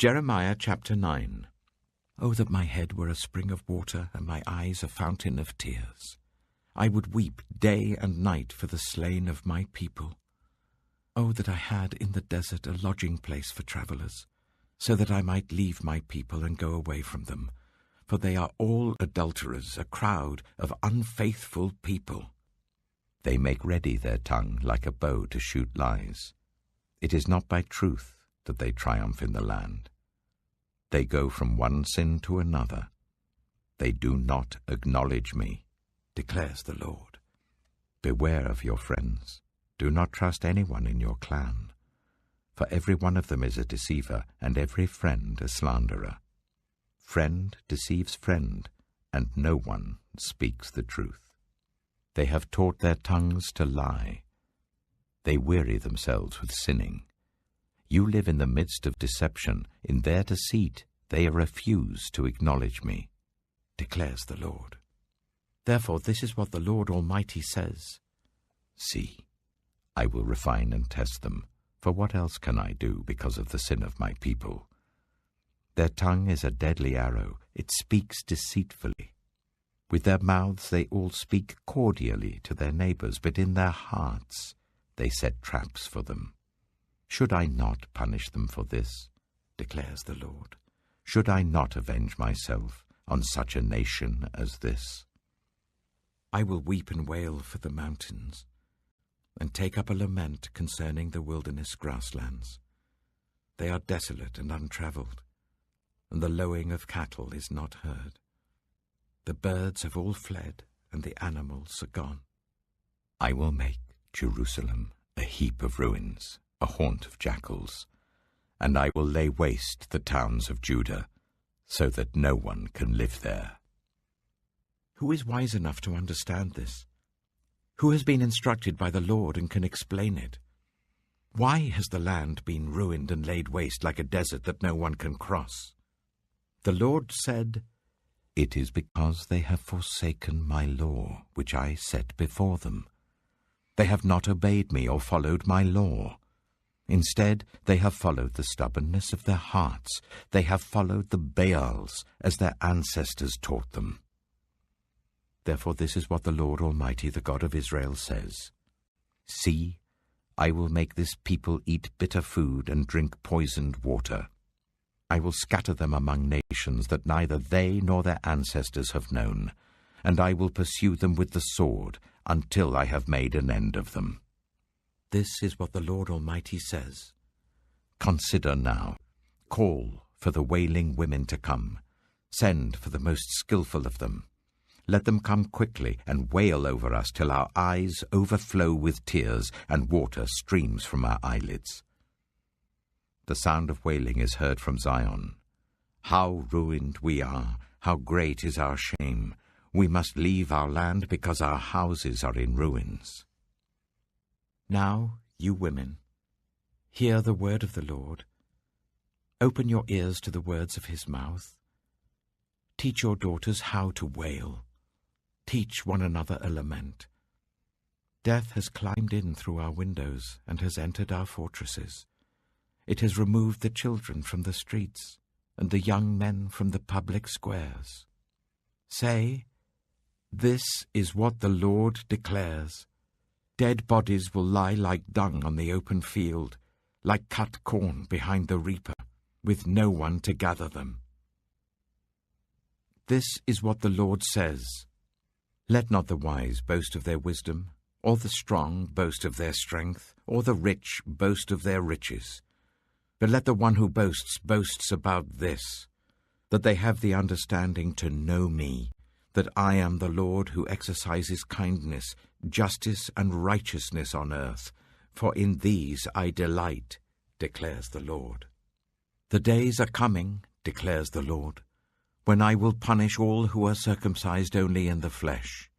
Jeremiah chapter 9. Oh, that my head were a spring of water, and my eyes a fountain of tears. I would weep day and night for the slain of my people. Oh, that I had in the desert a lodging place for travellers, so that I might leave my people and go away from them. For they are all adulterers, a crowd of unfaithful people. They make ready their tongue like a bow to shoot lies. It is not by truth that they triumph in the land. They go from one sin to another. They do not acknowledge me, declares the Lord. Beware of your friends. Do not trust anyone in your clan, for every one of them is a deceiver, and every friend a slanderer. Friend deceives friend, and no one speaks the truth. They have taught their tongues to lie. They weary themselves with sinning. You live in the midst of deception. In their deceit they refuse to acknowledge me, declares the Lord. Therefore this is what the Lord Almighty says. See, I will refine and test them, for what else can I do because of the sin of my people? Their tongue is a deadly arrow. It speaks deceitfully. With their mouths they all speak cordially to their neighbors, but in their hearts they set traps for them. Should I not punish them for this, declares the Lord? Should I not avenge myself on such a nation as this? I will weep and wail for the mountains, and take up a lament concerning the wilderness grasslands. They are desolate and untravelled, and the lowing of cattle is not heard. The birds have all fled, and the animals are gone. I will make Jerusalem a heap of ruins, a haunt of jackals, and I will lay waste the towns of Judah, so that no one can live there. Who is wise enough to understand this? Who has been instructed by the Lord and can explain it? Why has the land been ruined and laid waste like a desert that no one can cross? The Lord said, It is because they have forsaken my law, which I set before them. They have not obeyed me or followed my law. Instead, they have followed the stubbornness of their hearts. They have followed the Baals, as their ancestors taught them. Therefore this is what the Lord Almighty, the God of Israel, says. See, I will make this people eat bitter food and drink poisoned water. I will scatter them among nations that neither they nor their ancestors have known, and I will pursue them with the sword until I have made an end of them. This is what the Lord Almighty says. Consider now, call for the wailing women to come, send for the most skillful of them. Let them come quickly and wail over us till our eyes overflow with tears and water streams from our eyelids. The sound of wailing is heard from Zion. How ruined we are! How great is our shame! We must leave our land because our houses are in ruins. Now, you women, hear the word of the Lord. Open your ears to the words of his mouth. Teach your daughters how to wail. Teach one another a lament. Death has climbed in through our windows and has entered our fortresses. It has removed the children from the streets and the young men from the public squares. Say, this is what the Lord declares. Dead bodies will lie like dung on the open field, like cut corn behind the reaper, with no one to gather them. This is what the Lord says. Let not the wise boast of their wisdom, or the strong boast of their strength, or the rich boast of their riches. But let the one who boasts about this, that they have the understanding to know me, that I am the Lord who exercises kindness, justice, and righteousness on earth, for in these I delight, declares the Lord. The days are coming, declares the Lord, when I will punish all who are circumcised only in the flesh,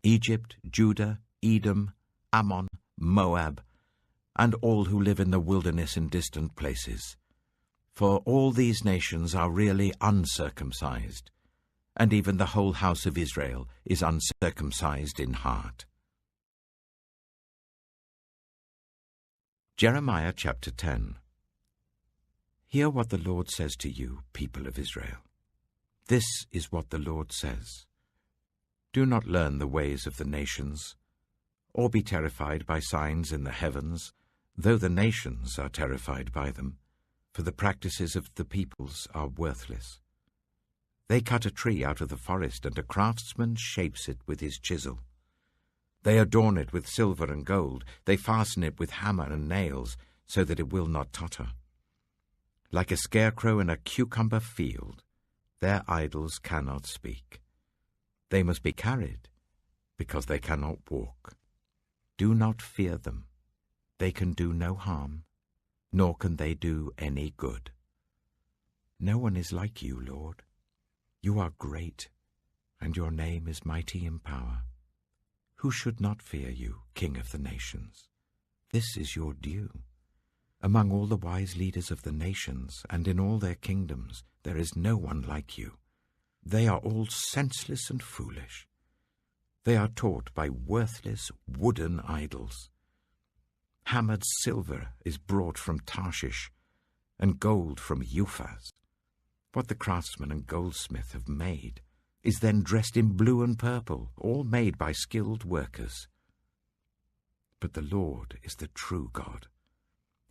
Egypt, Judah, Edom, Ammon, Moab, and all who live in the wilderness in distant places. For all these nations are really uncircumcised, and even the whole house of Israel is uncircumcised in heart. Jeremiah chapter 10. Hear what the Lord says to you, people of Israel. This is what the Lord says. Do not learn the ways of the nations, or be terrified by signs in the heavens, though the nations are terrified by them, for the practices of the peoples are worthless. They cut a tree out of the forest, and a craftsman shapes it with his chisel. They adorn it with silver and gold. They fasten it with hammer and nails, so that it will not totter. Like a scarecrow in a cucumber field, their idols cannot speak. They must be carried, because they cannot walk. Do not fear them. They can do no harm, nor can they do any good. No one is like you, Lord. You are great, and your name is mighty in power. Who should not fear you, King of the nations? This is your due. Among all the wise leaders of the nations, and in all their kingdoms, there is no one like you. They are all senseless and foolish. They are taught by worthless wooden idols. Hammered silver is brought from Tarshish, and gold from Euphaz. What the craftsman and goldsmith have made is then dressed in blue and purple, all made by skilled workers. But the Lord is the true God.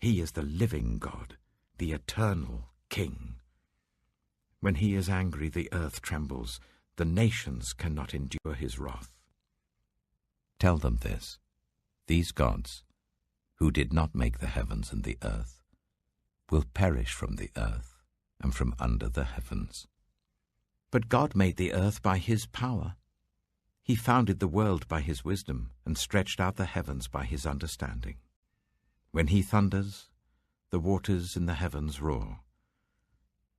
He is the living God, the eternal King. When he is angry, the earth trembles. The nations cannot endure his wrath. Tell them this, these gods, who did not make the heavens and the earth, will perish from the earth and from under the heavens. But God made the earth by his power. He founded the world by his wisdom and stretched out the heavens by his understanding. When he thunders, the waters in the heavens roar.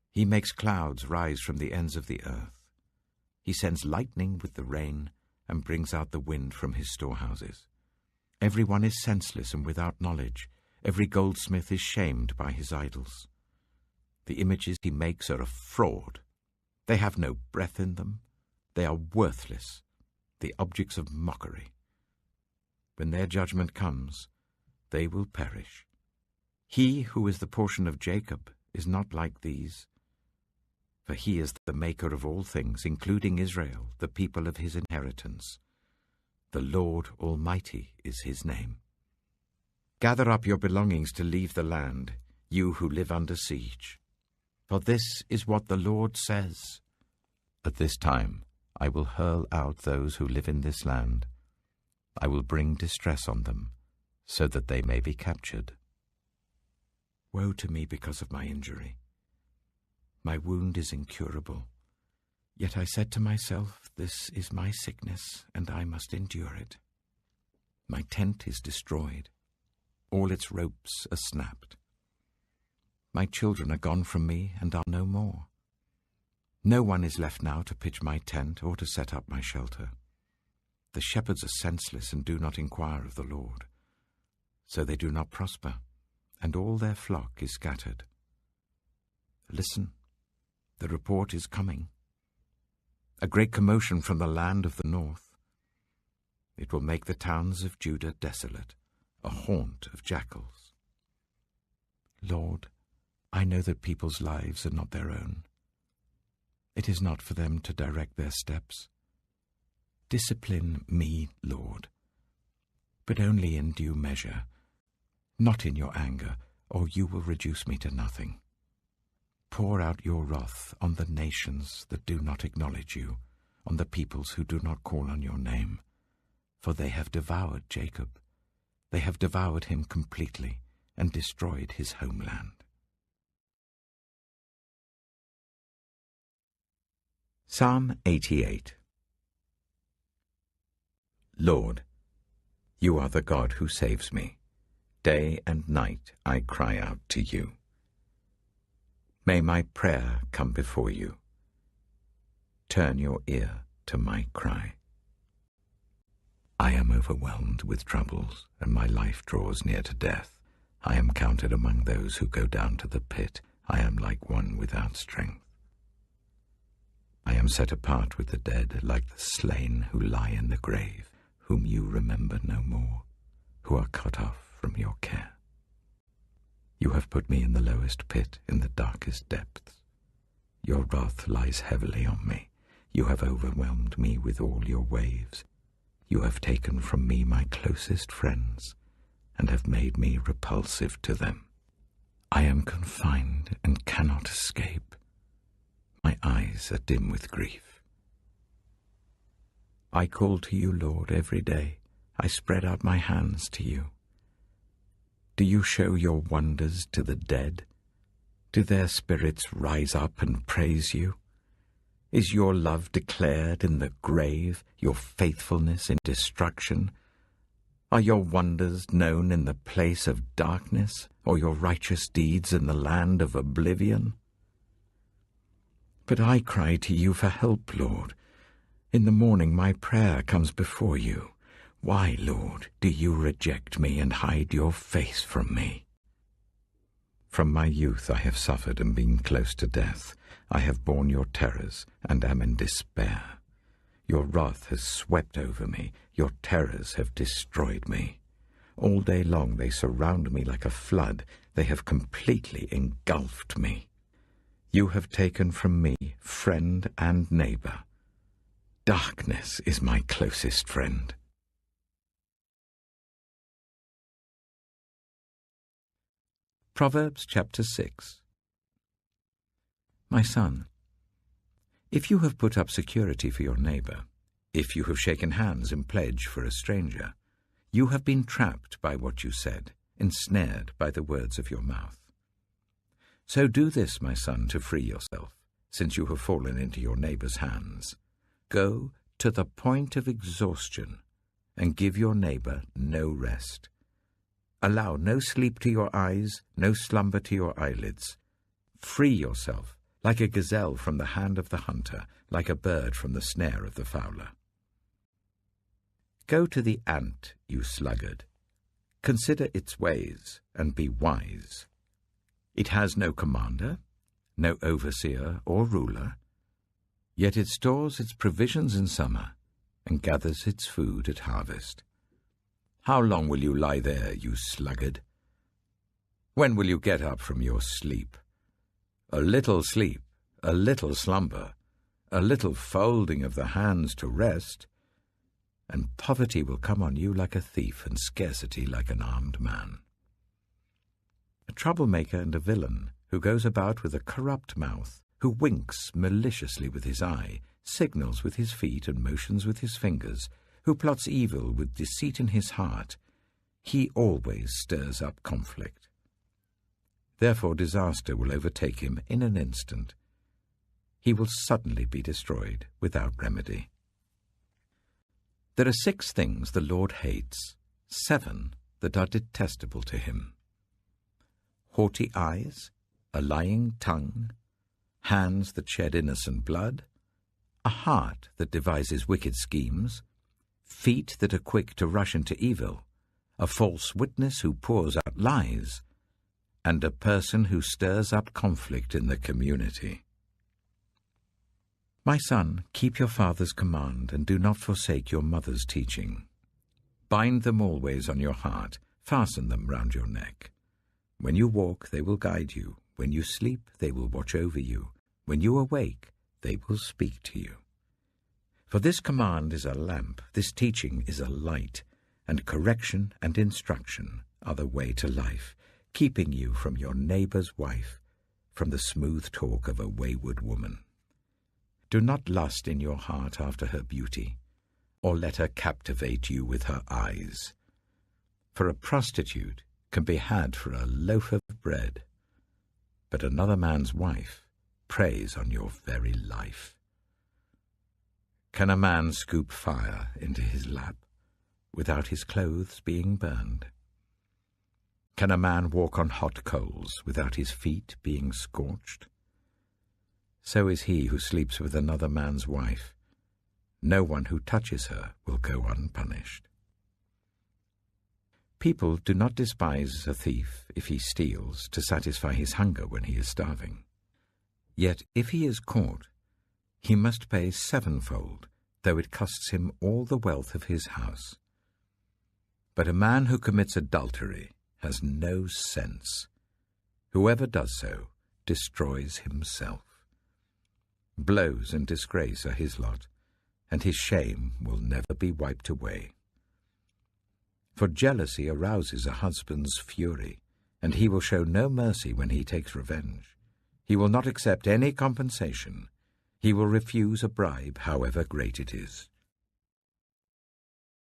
He makes clouds rise from the ends of the earth. He sends lightning with the rain and brings out the wind from his storehouses. Everyone is senseless and without knowledge. Every goldsmith is shamed by his idols. The images he makes are a fraud. They have no breath in them. They are worthless, the objects of mockery. When their judgment comes, they will perish. He who is the portion of Jacob is not like these, for he is the maker of all things, including Israel, the people of his inheritance. The Lord Almighty is his name. Gather up your belongings to leave the land, you who live under siege. For this is what the Lord says. At this time I will hurl out those who live in this land. I will bring distress on them, so that they may be captured. Woe to me because of my injury. My wound is incurable. Yet I said to myself, this is my sickness, and I must endure it. My tent is destroyed. All its ropes are snapped. My children are gone from me and are no more. No one is left now to pitch my tent or to set up my shelter. The shepherds are senseless and do not inquire of the Lord. So they do not prosper, and all their flock is scattered. Listen, the report is coming. A great commotion from the land of the north. It will make the towns of Judah desolate, a haunt of jackals. Lord, I know that people's lives are not their own. It is not for them to direct their steps. Discipline me, Lord, but only in due measure, not in your anger, or you will reduce me to nothing. Pour out your wrath on the nations that do not acknowledge you, on the peoples who do not call on your name. For they have devoured Jacob. They have devoured him completely and destroyed his homeland. Psalm 88. Lord, you are the God who saves me. Day and night I cry out to you. May my prayer come before you. Turn your ear to my cry. I am overwhelmed with troubles, and my life draws near to death. I am counted among those who go down to the pit. I am like one without strength. I am set apart with the dead, like the slain who lie in the grave, whom you remember no more, who are cut off from your care. You have put me in the lowest pit, in the darkest depths. Your wrath lies heavily on me. You have overwhelmed me with all your waves. You have taken from me my closest friends, and have made me repulsive to them. I am confined and cannot escape. My eyes are dim with grief. I call to you, Lord, every day. I spread out my hands to you. Do you show your wonders to the dead? Do their spirits rise up and praise you? Is your love declared in the grave, your faithfulness in destruction? Are your wonders known in the place of darkness, or your righteous deeds in the land of oblivion? But I cry to you for help, Lord. In the morning my prayer comes before you. Why, Lord, do you reject me and hide your face from me? From my youth I have suffered and been close to death. I have borne your terrors and am in despair. Your wrath has swept over me. Your terrors have destroyed me. All day long they surround me like a flood. They have completely engulfed me. You have taken from me friend and neighbor. Darkness is my closest friend. Proverbs chapter 6. My son, if you have put up security for your neighbor, if you have shaken hands in pledge for a stranger, you have been trapped by what you said, ensnared by the words of your mouth. So do this, my son, to free yourself, since you have fallen into your neighbor's hands. Go to the point of exhaustion and give your neighbor no rest. Allow no sleep to your eyes, no slumber to your eyelids. Free yourself, like a gazelle from the hand of the hunter, like a bird from the snare of the fowler. Go to the ant, you sluggard. Consider its ways, and be wise. It has no commander, no overseer or ruler, yet it stores its provisions in summer, and gathers its food at harvest. How long will you lie there, you sluggard? When will you get up from your sleep? A little sleep, a little slumber, a little folding of the hands to rest, and poverty will come on you like a thief, and scarcity like an armed man. A troublemaker and a villain, who goes about with a corrupt mouth, who winks maliciously with his eye, signals with his feet and motions with his fingers, who plots evil with deceit in his heart, he always stirs up conflict. Therefore disaster will overtake him in an instant. He will suddenly be destroyed without remedy. There are 6 things the Lord hates, 7 that are detestable to him: haughty eyes, a lying tongue, hands that shed innocent blood, a heart that devises wicked schemes, feet that are quick to rush into evil, a false witness who pours out lies, and a person who stirs up conflict in the community. My son, keep your father's command, and do not forsake your mother's teaching. Bind them always on your heart, fasten them round your neck. When you walk, they will guide you. When you sleep, they will watch over you. When you awake, they will speak to you. For this command is a lamp, this teaching is a light, and correction and instruction are the way to life, keeping you from your neighbor's wife, from the smooth talk of a wayward woman. Do not lust in your heart after her beauty, or let her captivate you with her eyes. For a prostitute can be had for a loaf of bread, but another man's wife preys on your very life. Can a man scoop fire into his lap without his clothes being burned? Can a man walk on hot coals without his feet being scorched? So is he who sleeps with another man's wife. No one who touches her will go unpunished. People do not despise a thief if he steals to satisfy his hunger when he is starving. Yet if he is caught, he must pay 7-fold, though it costs him all the wealth of his house. But a man who commits adultery has no sense. Whoever does so destroys himself. Blows and disgrace are his lot, and his shame will never be wiped away. For jealousy arouses a husband's fury, and he will show no mercy when he takes revenge. He will not accept any compensation. He will refuse a bribe, however great it is.